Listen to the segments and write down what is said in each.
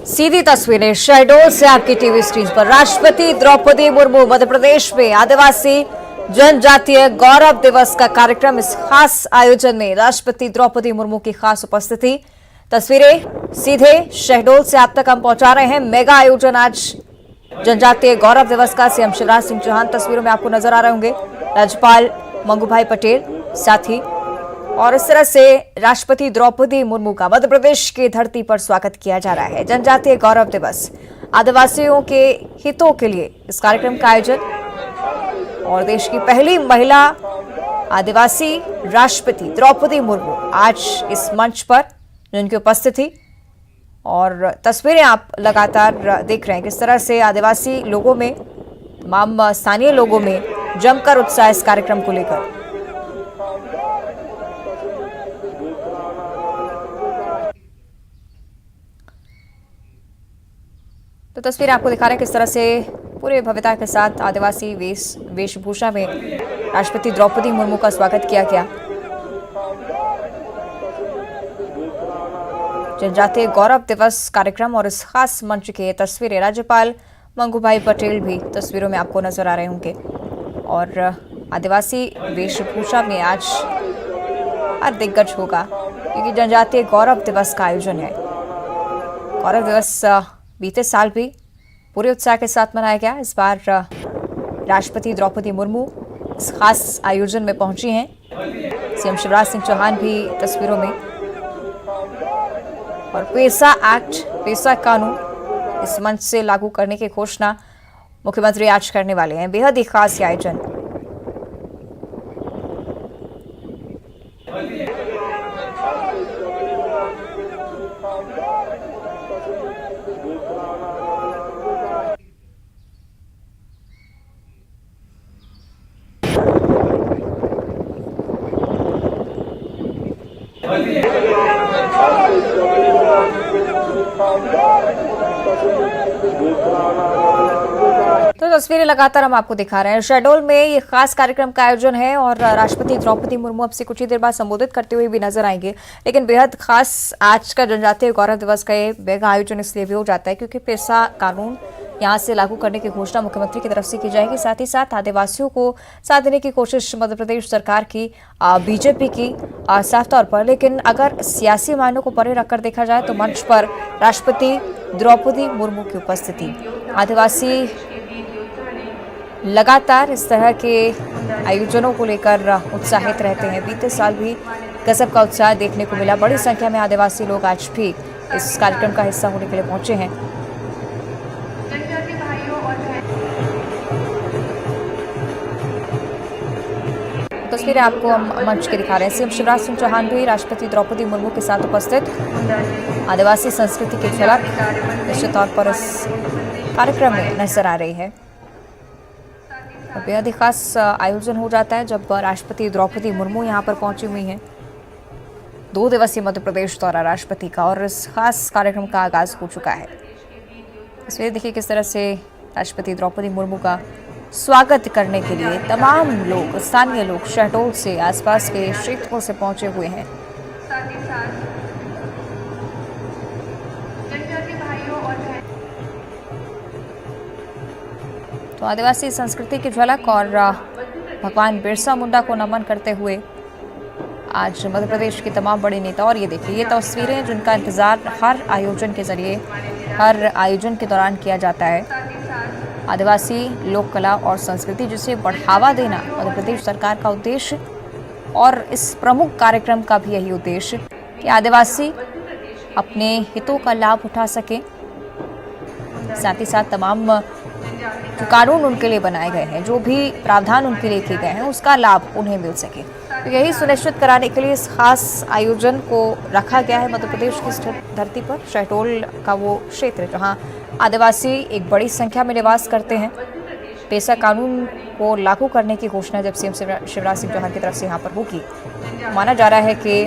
सीधी तस्वीरें शहडोल से आपकी टीवी स्क्रीन पर। राष्ट्रपति द्रौपदी मुर्मू मध्य प्रदेश में आदिवासी जनजातीय गौरव दिवस का कार्यक्रम। इस खास आयोजन में राष्ट्रपति द्रौपदी मुर्मू की खास उपस्थिति। तस्वीरें सीधे शहडोल से आप तक हम पहुंचा रहे हैं। मेगा आयोजन आज जनजातीय गौरव दिवस का। सीएम शिवराज सिंह चौहान तस्वीरों में आपको नजर आ रहे होंगे, राज्यपाल मंगूभाई पटेल साथ ही, और इस तरह से राष्ट्रपति द्रौपदी मुर्मू का मध्य प्रदेश की धरती पर स्वागत किया जा रहा है। जनजातीय गौरव दिवस, आदिवासियों के हितों के लिए इस कार्यक्रम का आयोजन, और देश की पहली महिला आदिवासी राष्ट्रपति द्रौपदी मुर्मू आज इस मंच पर, जिनकी उपस्थिति और तस्वीरें आप लगातार देख रहे हैं किस तरह से आदिवासी लोगों में, तमाम स्थानीय लोगों में जमकर उत्साह इस कार्यक्रम को लेकर। तो तस्वीर आपको दिखा रहे हैं किस तरह से पूरे भव्यता के साथ आदिवासी वेशभूषा में राष्ट्रपति द्रौपदी मुर्मू का स्वागत किया गया। जनजातीय गौरव दिवस कार्यक्रम और इस खास मंच की तस्वीरें, राज्यपाल मंगूभाई पटेल भी तस्वीरों में आपको नजर आ रहे होंगे, और आदिवासी वेशभूषा में आज हर दिग्गज होगा क्योंकि जनजातीय गौरव दिवस का आयोजन है। गौरव दिवस बीते साल भी पूरे उत्साह के साथ मनाया गया। इस बार राष्ट्रपति द्रौपदी मुर्मू इस खास आयोजन में पहुंची हैं। सीएम शिवराज सिंह चौहान भी तस्वीरों में, और पेसा एक्ट, पेसा कानून इस मंच से लागू करने की घोषणा मुख्यमंत्री आज करने वाले हैं। बेहद ही खास आयोजन। तो तस्वीरें लगातार हम आपको दिखा रहे हैं। शहडोल में ये खास कार्यक्रम का आयोजन है और राष्ट्रपति द्रौपदी मुर्मू अब से कुछ ही देर बाद संबोधित करते हुए भी नजर आएंगे। लेकिन बेहद खास आज का जनजातीय गौरव दिवस का ये मेगा आयोजन इसलिए भी हो जाता है क्योंकि पेसा कानून यहाँ से लागू करने की घोषणा मुख्यमंत्री की तरफ से की जाएगी। साथ ही साथ आदिवासियों को साथ देने की कोशिश मध्य प्रदेश सरकार की, बीजेपी की साफ तौर पर। लेकिन अगर सियासी मायनों को परे रखकर देखा जाए तो मंच पर राष्ट्रपति द्रौपदी मुर्मू की उपस्थिति। आदिवासी लगातार इस तरह के आयोजनों को लेकर उत्साहित रहते हैं। बीते साल भी गजब का उत्साह देखने को मिला। बड़ी संख्या में आदिवासी लोग आज भी इस कार्यक्रम का हिस्सा होने के लिए पहुंचे हैं। तस्वीरें आपको हम मंच के दिखा रहे हैं। सीएम शिवराज सिंह चौहान भी राष्ट्रपति द्रौपदी मुर्मू के साथ उपस्थित। आदिवासी संस्कृति की झलक निश्चित तौर पर इस कार्यक्रम में नजर आ रही है। बेहद ही खास आयोजन हो जाता है जब राष्ट्रपति द्रौपदी मुर्मू यहाँ पर पहुंची हुई हैं। 2 दिवसीय मध्य प्रदेश दौरा राष्ट्रपति का, और इस खास कार्यक्रम का आगाज हो चुका है। इसमें देखिए किस तरह से राष्ट्रपति द्रौपदी मुर्मू का स्वागत करने के लिए तमाम लोग, स्थानीय लोग शहडोल से, आसपास के क्षेत्रों से पहुंचे हुए हैं। तो आदिवासी संस्कृति की झलक और भगवान बिरसा मुंडा को नमन करते हुए आज मध्य प्रदेश के तमाम बड़े नेता, और ये देखिए ये तस्वीरें जिनका इंतजार हर आयोजन के जरिए, हर आयोजन के दौरान किया जाता है। आदिवासी लोक कला और संस्कृति, जिसे बढ़ावा देना मध्य प्रदेश सरकार का उद्देश्य, और इस प्रमुख कार्यक्रम का भी यही उद्देश्य कि आदिवासी अपने हितों का लाभ उठा सकें। साथ ही साथ तमाम जो कानून उनके लिए बनाए गए हैं, जो भी प्रावधान उनके लिए किए गए हैं, उसका लाभ उन्हें मिल सके। तो यही सुनिश्चित कराने के लिए इस खास आयोजन को रखा गया है मध्य प्रदेश की धरती पर। शहडोल का वो क्षेत्र जहां आदिवासी एक बड़ी संख्या में निवास करते हैं। पेसा कानून को लागू करने की घोषणा जब सीएम शिवराज सिंह चौहान की तरफ से यहाँ पर होगी, माना जा रहा है कि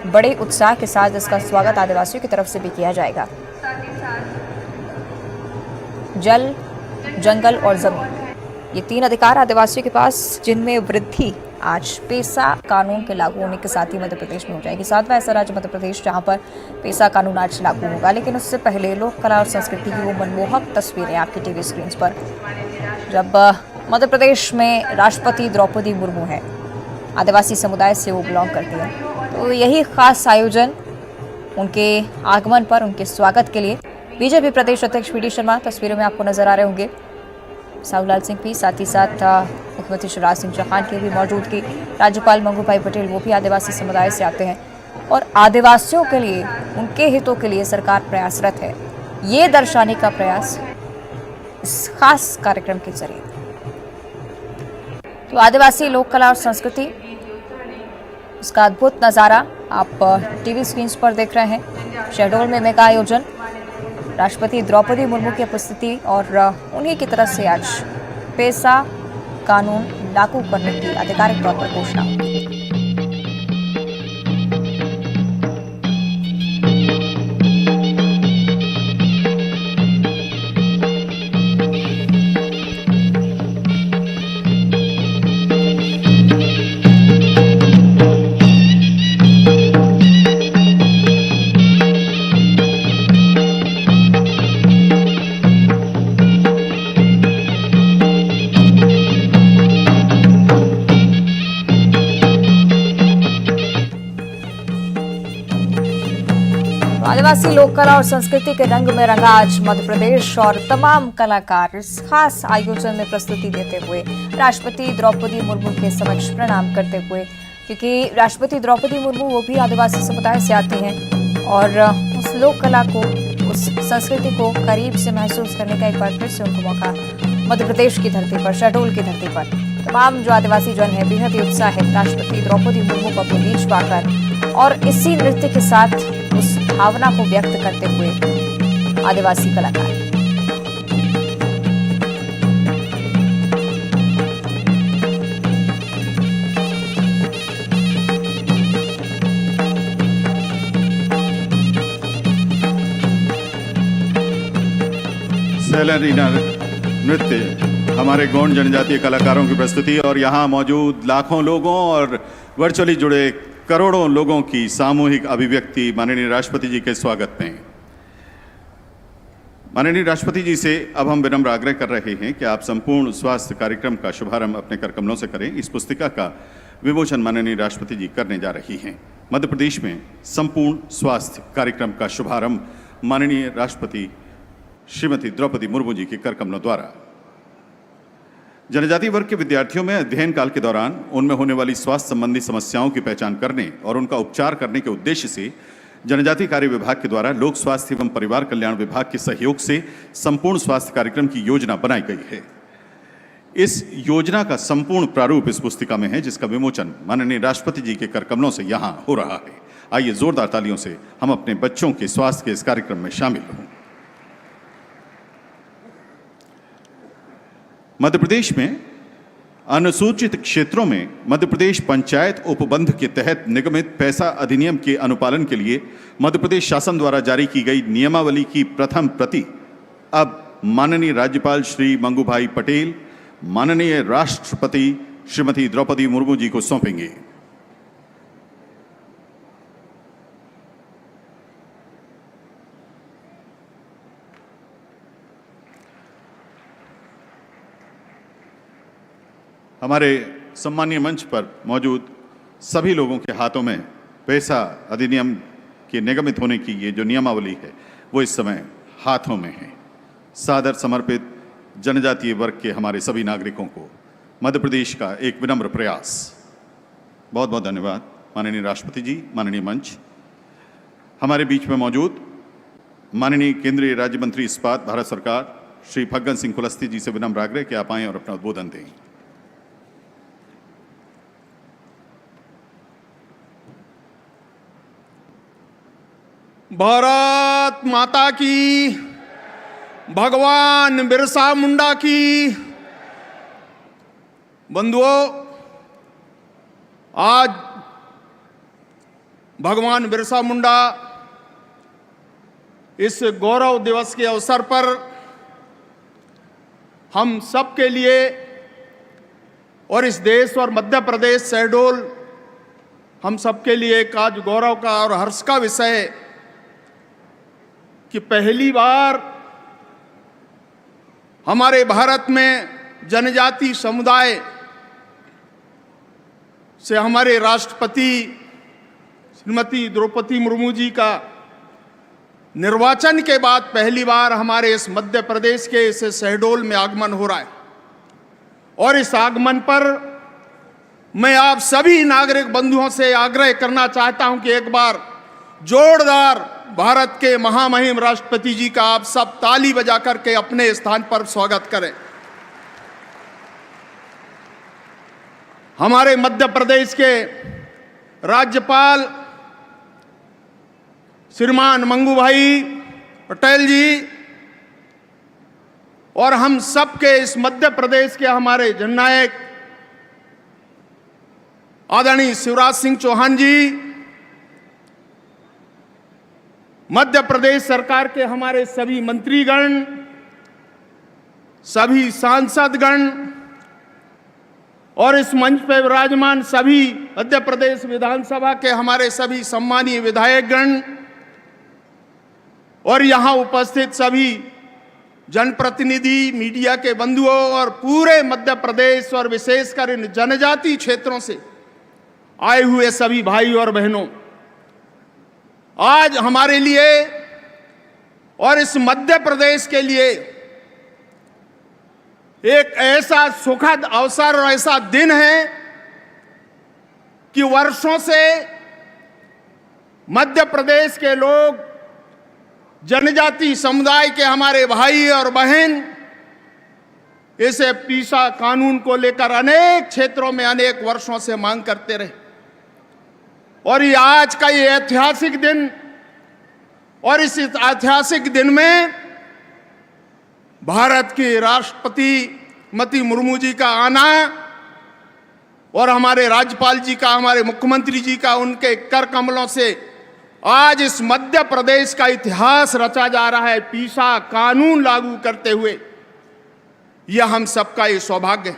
बड़े उत्साह के साथ इसका स्वागत आदिवासियों की तरफ से भी किया जाएगा। जल, जंगल और जमीन, ये 3 अधिकार आदिवासियों के पास, जिनमें वृद्धि आज पेसा कानून के लागू होने के साथ ही मध्य प्रदेश में हो जाएगी। 7वां ऐसा राज्य मध्य प्रदेश जहां पर पेसा कानून आज लागू होगा। लेकिन उससे पहले लोक कला और संस्कृति की वो मनमोहक तस्वीरें आपकी टीवी स्क्रीन पर, जब मध्य प्रदेश में राष्ट्रपति द्रौपदी मुर्मू है, आदिवासी समुदाय से वो बिलोंग करती है, तो यही खास आयोजन उनके आगमन पर, उनके स्वागत के लिए बीजेपी प्रदेश अध्यक्ष वी डी शर्मा तस्वीरों में आपको नजर आ रहे होंगे, साहूलाल सिंह भी, साथ ही साथ मुख्यमंत्री शिवराज सिंह चौहान की भी मौजूदगी, राज्यपाल मंगू भाई पटेल वो भी आदिवासी समुदाय से आते हैं और आदिवासियों के लिए, उनके हितों के लिए सरकार प्रयासरत है, ये दर्शाने का प्रयास इस खास कार्यक्रम के जरिए। तो आदिवासी लोक कला और संस्कृति, उसका अद्भुत नज़ारा आप टीवी स्क्रीन पर देख रहे हैं। शहडोल में मेगा आयोजन, राष्ट्रपति द्रौपदी मुर्मू की उपस्थिति और उन्हीं की तरफ से आज पेसा कानून लागू करने की आधिकारिक तौर पर घोषणा। आदिवासी लोक कला और संस्कृति के रंग में रंगा आज मध्य प्रदेश और तमाम कलाकार इस खास आयोजन में प्रस्तुति देते हुए राष्ट्रपति द्रौपदी मुर्मू के समक्ष प्रणाम करते हुए, क्योंकि राष्ट्रपति द्रौपदी मुर्मू वो भी आदिवासी समुदाय से आती हैं और उस लोक कला को, उस संस्कृति को करीब से महसूस करने का एक बार फिर से उनको मौका मध्य प्रदेश की धरती पर, शहडोल की धरती पर तमाम जो आदिवासी जन है बेहद ही उत्साहित राष्ट्रपति द्रौपदी मुर्मू को अपने बीच पाकर और इसी नृत्य के साथ उस भावना को व्यक्त करते हुए आदिवासी कलाकार। सैलरी नृत्य हमारे गौंड जनजातीय कलाकारों की प्रस्तुति और यहाँ मौजूद लाखों लोगों और वर्चुअली जुड़े करोड़ों लोगों की सामूहिक अभिव्यक्ति माननीय राष्ट्रपति जी के स्वागत में। माननीय राष्ट्रपति जी से अब हम विनम्र आग्रह कर रहे हैं कि आप संपूर्ण स्वास्थ्य कार्यक्रम का शुभारंभ अपने कर कमलों से करें। इस पुस्तिका का विमोचन माननीय राष्ट्रपति जी करने जा रही हैं। मध्य प्रदेश में संपूर्ण स्वास्थ्य कार्यक्रम का शुभारंभ माननीय राष्ट्रपति श्रीमती द्रौपदी मुर्मू जी के कर कमलों द्वारा। जनजातीय वर्ग के विद्यार्थियों में अध्ययन काल के दौरान उनमें होने वाली स्वास्थ्य संबंधी समस्याओं की पहचान करने और उनका उपचार करने के उद्देश्य से जनजातीय कार्य विभाग के द्वारा लोक स्वास्थ्य एवं परिवार कल्याण विभाग के सहयोग से संपूर्ण स्वास्थ्य कार्यक्रम की योजना बनाई गई है। इस योजना का संपूर्ण प्रारूप इस पुस्तिका में है, जिसका विमोचन माननीय राष्ट्रपति जी के कर कमलों से यहाँ हो रहा है। आइए जोरदार तालियों से हम अपने बच्चों के स्वास्थ्य के इस कार्यक्रम में शामिल हों। मध्य प्रदेश में अनुसूचित क्षेत्रों में मध्य प्रदेश पंचायत उपबंध के तहत निगमित पैसा अधिनियम के अनुपालन के लिए मध्य प्रदेश शासन द्वारा जारी की गई नियमावली की प्रथम प्रति अब माननीय राज्यपाल श्री मंगू भाई पटेल माननीय राष्ट्रपति श्रीमती द्रौपदी मुर्मू जी को सौंपेंगे। हमारे सम्मानीय मंच पर मौजूद सभी लोगों के हाथों में पैसा अधिनियम के निगमित होने की ये जो नियमावली है वो इस समय हाथों में है। सादर समर्पित जनजातीय वर्ग के हमारे सभी नागरिकों को मध्य प्रदेश का एक विनम्र प्रयास। बहुत बहुत धन्यवाद माननीय राष्ट्रपति जी, माननीय मंच। हमारे बीच में मौजूद माननीय केंद्रीय राज्य मंत्री इस्पात भारत सरकार श्री फग्गन सिंह कुलस्ते जी से विनम्र आग्रह कि आप आएं और अपना उद्बोधन दें। भारत माता की, भगवान बिरसा मुंडा की। बंधुओं, आज भगवान बिरसा मुंडा इस गौरव दिवस के अवसर पर हम सब के लिए और इस देश और मध्य प्रदेश शहडोल हम सबके लिए एक आज गौरव का और हर्ष का विषय है कि पहली बार हमारे भारत में जनजाति समुदाय से हमारे राष्ट्रपति श्रीमती द्रौपदी मुर्मू जी का निर्वाचन के बाद पहली बार हमारे इस मध्य प्रदेश के इस शहडोल में आगमन हो रहा है। और इस आगमन पर मैं आप सभी नागरिक बंधुओं से आग्रह करना चाहता हूं कि एक बार जोरदार भारत के महामहिम राष्ट्रपति जी का आप सब ताली बजा करके अपने स्थान पर स्वागत करें। हमारे मध्य प्रदेश के राज्यपाल श्रीमान मंगू भाई पटेल जी और हम सब के इस मध्य प्रदेश के हमारे जननायक आदरणीय शिवराज सिंह चौहान जी, मध्य प्रदेश सरकार के हमारे सभी मंत्रीगण, सभी सांसदगण और इस मंच पर विराजमान सभी मध्य प्रदेश विधानसभा के हमारे सभी सम्मानीय विधायकगण और यहां उपस्थित सभी जनप्रतिनिधि, मीडिया के बंधुओं और पूरे मध्य प्रदेश और विशेषकर इन जनजाति क्षेत्रों से आए हुए सभी भाई और बहनों, आज हमारे लिए और इस मध्य प्रदेश के लिए एक ऐसा सुखद अवसर और ऐसा दिन है कि वर्षों से मध्य प्रदेश के लोग, जनजाति समुदाय के हमारे भाई और बहन इसे पीसा कानून को लेकर अनेक क्षेत्रों में अनेक वर्षों से मांग करते रहे। और ये आज का ये ऐतिहासिक दिन, और इस ऐतिहासिक दिन में भारत की राष्ट्रपति श्रीमती मुर्मू जी का आना और हमारे राज्यपाल जी का, हमारे मुख्यमंत्री जी का, उनके कर कमलों से आज इस मध्य प्रदेश का इतिहास रचा जा रहा है, पीसा कानून लागू करते हुए। यह हम सबका ये सौभाग्य है।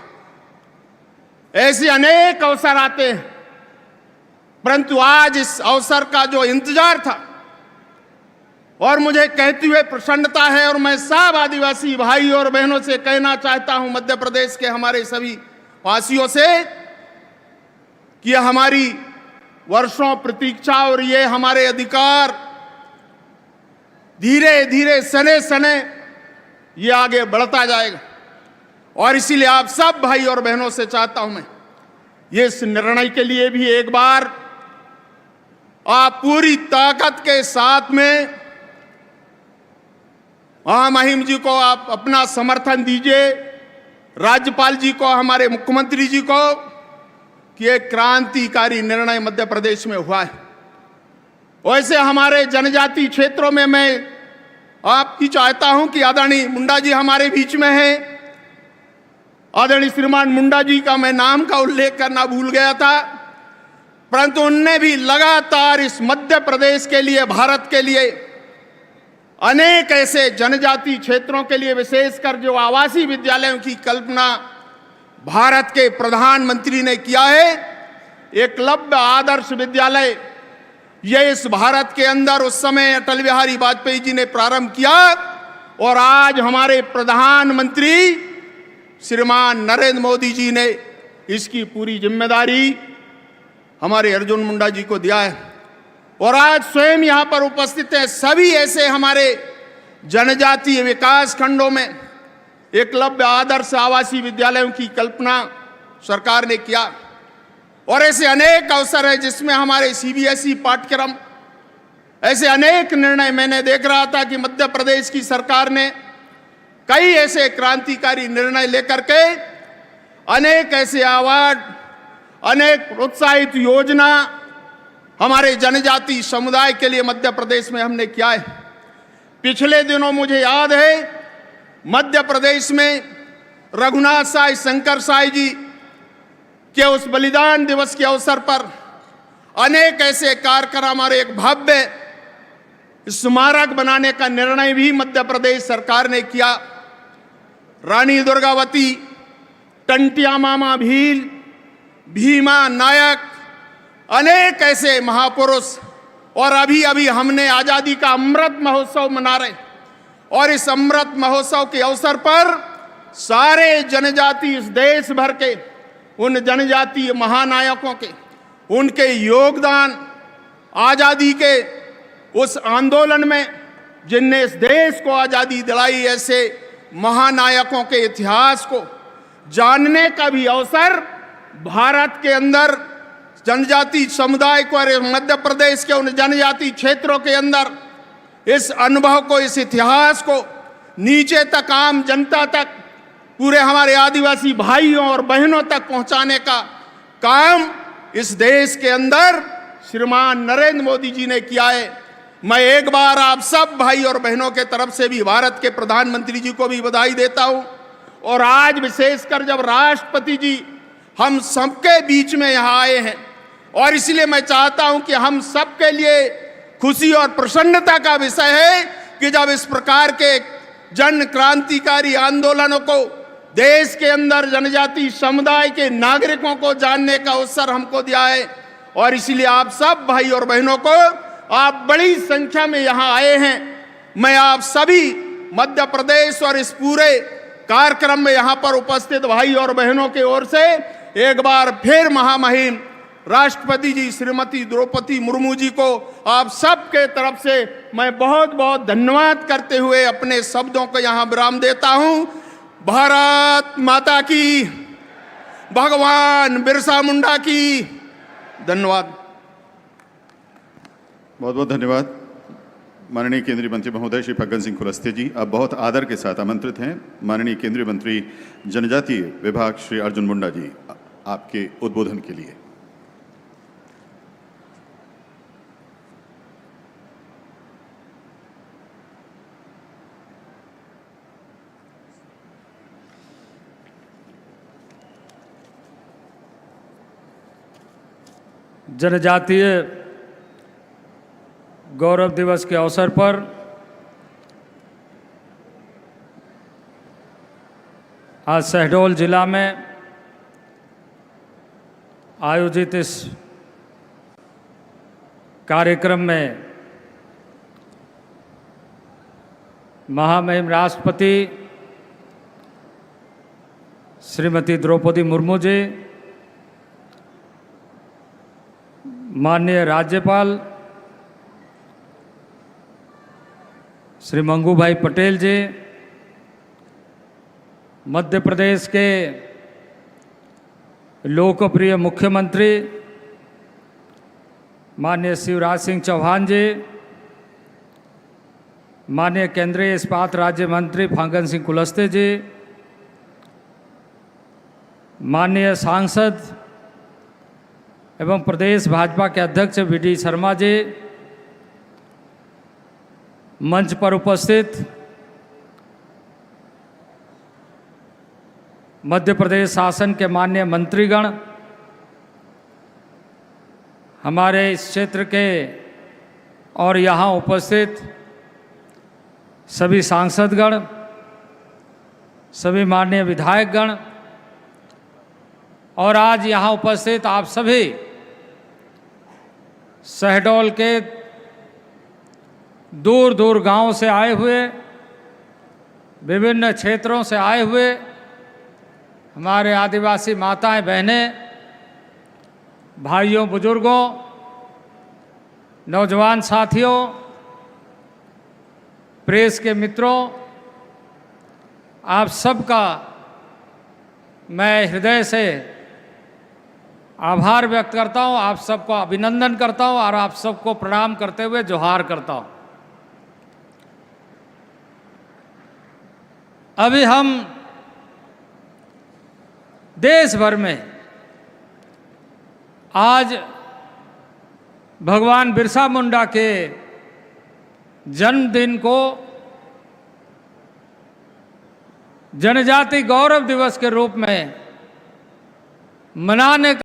ऐसे अनेक अवसर आते हैं, परंतु आज इस अवसर का जो इंतजार था और मुझे कहते हुए प्रसन्नता है, और मैं सब आदिवासी भाई और बहनों से कहना चाहता हूं, मध्य प्रदेश के हमारे सभी वासियों से, कि यह हमारी वर्षों प्रतीक्षा और ये हमारे अधिकार धीरे धीरे सने सने ये आगे बढ़ता जाएगा। और इसीलिए आप सब भाई और बहनों से चाहता हूं मैं, ये इस निर्णय के लिए भी एक बार आप पूरी ताकत के साथ में महामहिम जी को आप अपना समर्थन दीजिए, राज्यपाल जी को, हमारे मुख्यमंत्री जी को, कि एक क्रांतिकारी निर्णय मध्य प्रदेश में हुआ है। वैसे हमारे जनजाति क्षेत्रों में मैं आपकी चाहता हूं कि आदरणीय मुंडा जी हमारे बीच में हैं। आदरणीय श्रीमान मुंडा जी का मैं नाम का उल्लेख करना भूल गया था, परंतु उनने भी लगातार इस मध्य प्रदेश के लिए, भारत के लिए, अनेक ऐसे जनजाति क्षेत्रों के लिए, विशेषकर जो आवासीय विद्यालयों की कल्पना भारत के प्रधानमंत्री ने किया है, एकलव्य आदर्श विद्यालय, यह इस भारत के अंदर उस समय अटल बिहारी वाजपेयी जी ने प्रारंभ किया, और आज हमारे प्रधानमंत्री श्रीमान नरेंद्र मोदी जी ने इसकी पूरी जिम्मेदारी हमारे अर्जुन मुंडा जी को दिया है। और आज स्वयं यहाँ पर उपस्थित है सभी ऐसे हमारे जनजातीय विकास खंडों में एकलव्य आदर्श आवासीय विद्यालयों की कल्पना सरकार ने किया। और ऐसे अनेक अवसर है जिसमें हमारे सीबीएसई पाठ्यक्रम, ऐसे अनेक निर्णय मैंने देख रहा था कि मध्य प्रदेश की सरकार ने कई ऐसे क्रांतिकारी निर्णय लेकर के अनेक ऐसे अवार्ड, अनेक प्रोत्साहित योजना हमारे जनजाति समुदाय के लिए मध्य प्रदेश में हमने किया है। पिछले दिनों मुझे याद है मध्य प्रदेश में रघुनाथ साई शंकर साई जी के उस बलिदान दिवस के अवसर पर अनेक ऐसे कार्यक्रम और एक भव्य स्मारक बनाने का निर्णय भी मध्य प्रदेश सरकार ने किया। रानी दुर्गावती टंटिया मामा भील, भीमा नायक, अनेक ऐसे महापुरुष। और अभी अभी हमने आजादी का अमृत महोत्सव मना रहे, और इस अमृत महोत्सव के अवसर पर सारे जनजाति, इस देश भर के उन जनजातीय महानायकों के, उनके योगदान, आजादी के उस आंदोलन में जिनने इस देश को आजादी दिलाई, ऐसे महानायकों के इतिहास को जानने का भी अवसर भारत के अंदर जनजाति समुदाय को, और मध्य प्रदेश के उन जनजाति क्षेत्रों के अंदर इस अनुभव को, इस इतिहास को नीचे तक, आम जनता तक, पूरे हमारे आदिवासी भाइयों और बहनों तक पहुंचाने का काम इस देश के अंदर श्रीमान नरेंद्र मोदी जी ने किया है। मैं एक बार आप सब भाई और बहनों के तरफ से भी भारत के प्रधानमंत्री जी को भी बधाई देता हूं। और आज विशेषकर जब राष्ट्रपति जी हम सबके बीच में यहाँ आए हैं, और इसलिए मैं चाहता हूं कि हम सबके लिए खुशी और प्रसन्नता का विषय है कि जब इस प्रकार के जन क्रांतिकारी आंदोलनों को देश के अंदर जनजाति समुदाय के नागरिकों को जानने का अवसर हमको दिया है। और इसलिए आप सब भाई और बहनों को, आप बड़ी संख्या में यहाँ आए हैं, मैं आप सभी मध्य प्रदेश और इस पूरे कार्यक्रम में यहाँ पर उपस्थित भाई और बहनों की ओर से एक बार फिर महामहिम राष्ट्रपति जी श्रीमती द्रौपदी मुर्मू जी को आप सबके तरफ से मैं बहुत बहुत धन्यवाद करते हुए अपने शब्दों को यहाँ विराम देता हूँ। भारत माता की, भगवान बिरसा मुंडा की। धन्यवाद। बहुत बहुत धन्यवाद माननीय केंद्रीय मंत्री महोदय श्री फग्गन सिंह कुलस्ते जी। अब बहुत आदर के साथ आमंत्रित हैं माननीय केंद्रीय मंत्री जनजातीय विभाग श्री अर्जुन मुंडा जी आपके उद्बोधन के लिए। जनजातीय गौरव दिवस के अवसर पर आज शहडोल जिला में आयोजित इस कार्यक्रम में महामहिम राष्ट्रपति श्रीमती द्रौपदी मुर्मू जी, माननीय राज्यपाल श्री मंगू भाई पटेल जी, मध्य प्रदेश के लोकप्रिय मुख्यमंत्री माननीय शिवराज सिंह चौहान जी, माननीय केंद्रीय इस्पात राज्य मंत्री फग्गन सिंह कुलस्ते जी, माननीय सांसद एवं प्रदेश भाजपा के अध्यक्ष वी.डी. शर्मा जी, मंच पर उपस्थित मध्य प्रदेश शासन के माननीय मंत्रीगण, हमारे इस क्षेत्र के और यहाँ उपस्थित सभी सांसदगण, सभी माननीय विधायकगण और आज यहाँ उपस्थित आप सभी शहडोल के दूर दूर गांव से आए हुए, विभिन्न क्षेत्रों से आए हुए हमारे आदिवासी माताएं बहनें, भाइयों बुजुर्गों, नौजवान साथियों, प्रेस के मित्रों, आप सबका मैं हृदय से आभार व्यक्त करता हूं, आप सबको अभिनंदन करता हूं और आप सबको प्रणाम करते हुए जोहार करता हूं। अभी हम देश भर में आज भगवान बिरसा मुंडा के जन्मदिन को जनजाति गौरव दिवस के रूप में मनाने